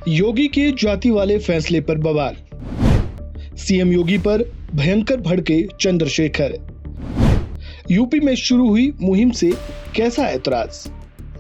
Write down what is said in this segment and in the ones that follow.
योगी के जाति वाले फैसले पर बवाल। सीएम योगी पर भयंकर भड़के चंद्रशेखर। यूपी में शुरू हुई मुहिम से कैसा ऐतराज।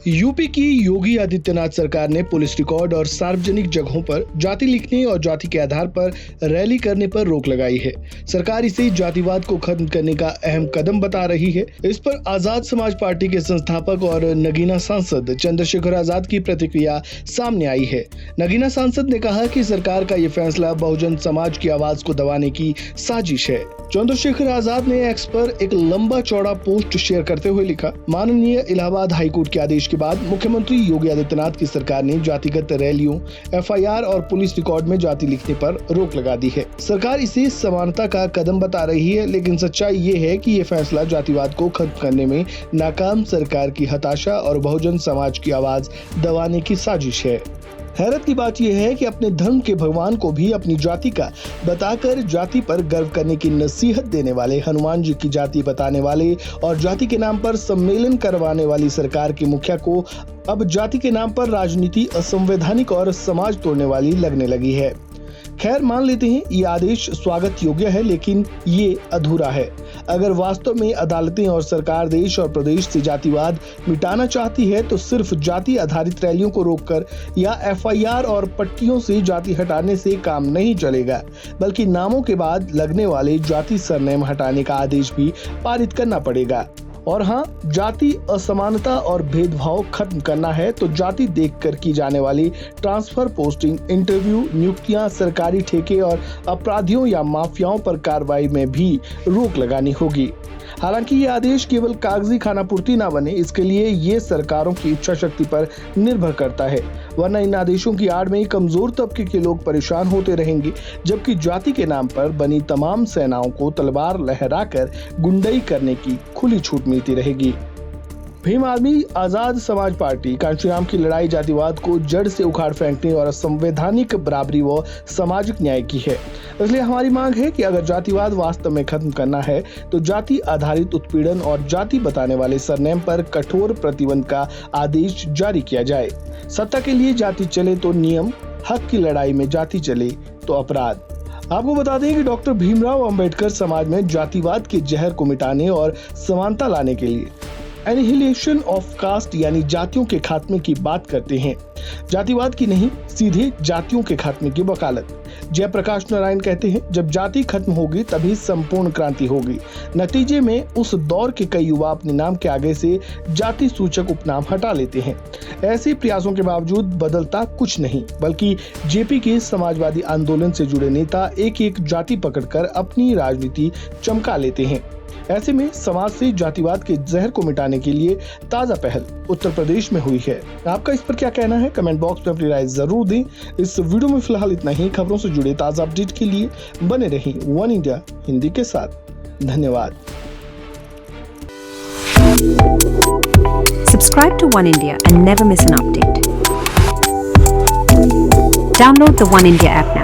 यूपी की योगी आदित्यनाथ सरकार ने पुलिस रिकॉर्ड और सार्वजनिक जगहों पर जाति लिखने और जाति के आधार पर रैली करने पर रोक लगाई है। सरकार इसे जातिवाद को खत्म करने का अहम कदम बता रही है। इस पर आजाद समाज पार्टी के संस्थापक और नगीना सांसद चंद्रशेखर आजाद की प्रतिक्रिया सामने आई है। नगीना सांसद ने कहा कि सरकार का ये फैसला बहुजन समाज की आवाज को दबाने की साजिश है। चंद्रशेखर आजाद ने एक्स पर एक लंबा चौड़ा पोस्ट शेयर करते हुए लिखा, माननीय इलाहाबाद हाईकोर्ट के आदेश के बाद मुख्यमंत्री योगी आदित्यनाथ की सरकार ने जातिगत रैलियों, एफआईआर और पुलिस रिकॉर्ड में जाति लिखने पर रोक लगा दी है। सरकार इसे समानता का कदम बता रही है, लेकिन सच्चाई ये है कि ये फैसला जातिवाद को खत्म करने में नाकाम सरकार की हताशा और बहुजन समाज की आवाज दबाने की साजिश है। हैरत की बात यह है कि अपने धर्म के भगवान को भी अपनी जाति का बताकर जाति पर गर्व करने की नसीहत देने वाले, हनुमान जी की जाति बताने वाले और जाति के नाम पर सम्मेलन करवाने वाली सरकार के मुखिया को अब जाति के नाम पर राजनीति असंवैधानिक और समाज तोड़ने वाली लगने लगी है। खैर, मान लेते हैं ये आदेश स्वागत योग्य है, लेकिन ये अधूरा है। अगर वास्तव में अदालतें और सरकार देश और प्रदेश से जातिवाद मिटाना चाहती है तो सिर्फ जाति आधारित रैलियों को रोककर या एफआईआर और पट्टियों से जाति हटाने से काम नहीं चलेगा, बल्कि नामों के बाद लगने वाले जाति सरनेम हटाने का आदेश भी पारित करना पड़ेगा। और हाँ, जाति असमानता और भेदभाव खत्म करना है तो जाति देखकर की जाने वाली ट्रांसफर पोस्टिंग, इंटरव्यू, नियुक्तियां, सरकारी ठेके और अपराधियों या माफियाओं पर कार्रवाई में भी रोक लगानी होगी। हालांकि ये आदेश केवल कागजी खानापूर्ति ना बने, इसके लिए ये सरकारों की इच्छा शक्ति पर निर्भर करता है, वरना इन आदेशों की आड़ में कमजोर तबके के लोग परेशान होते रहेंगे, जबकि जाति के नाम पर बनी तमाम सेनाओं को तलवार लहराकर गुंडई करने की खुली छूट मिलती रहेगी। भीम आर्मी आजाद समाज पार्टी कांशीराम की लड़ाई जातिवाद को जड़ से उखाड़ फेंकने और संवैधानिक बराबरी व सामाजिक न्याय की है। इसलिए हमारी मांग है कि अगर जातिवाद वास्तव में खत्म करना है तो जाति आधारित उत्पीड़न और जाति बताने वाले सरनेम पर कठोर प्रतिबंध का आदेश जारी किया जाए। सत्ता के लिए जाति चले तो नियम, हक की लड़ाई में जाति चले तो अपराध। आपको बता दें कि डॉक्टर भीमराव अंबेडकर समाज में जातिवाद के जहर को मिटाने और समानता लाने के लिए एनिहिलेशन ऑफ कास्ट यानी जातियों के खात्मे की बात करते हैं। जातिवाद की नहीं, सीधे जातियों के खात्मे की वकालत। जयप्रकाश नारायण कहते हैं, जब जाति खत्म होगी तभी संपूर्ण क्रांति होगी। नतीजे में उस दौर के कई युवा अपने नाम के आगे से जाति सूचक उपनाम हटा लेते हैं। ऐसे प्रयासों के बावजूद बदलता कुछ नहीं, बल्कि जेपी के समाजवादी आंदोलन से जुड़े नेता एक एक जाति पकड़कर अपनी राजनीति चमका लेते हैं। ऐसे में समाज से जातिवाद के जहर को मिटाने के लिए ताजा पहल उत्तर प्रदेश में हुई है। आपका इस पर क्या कहना है? कमेंट बॉक्स में अपनी राय जरूर दें। इस वीडियो में फिलहाल इतना ही। खबरों से जुड़े ताजा अपडेट के लिए बने रहें वन इंडिया हिंदी के साथ। धन्यवाद। Subscribe to One India and never miss an update. Download the One India app now.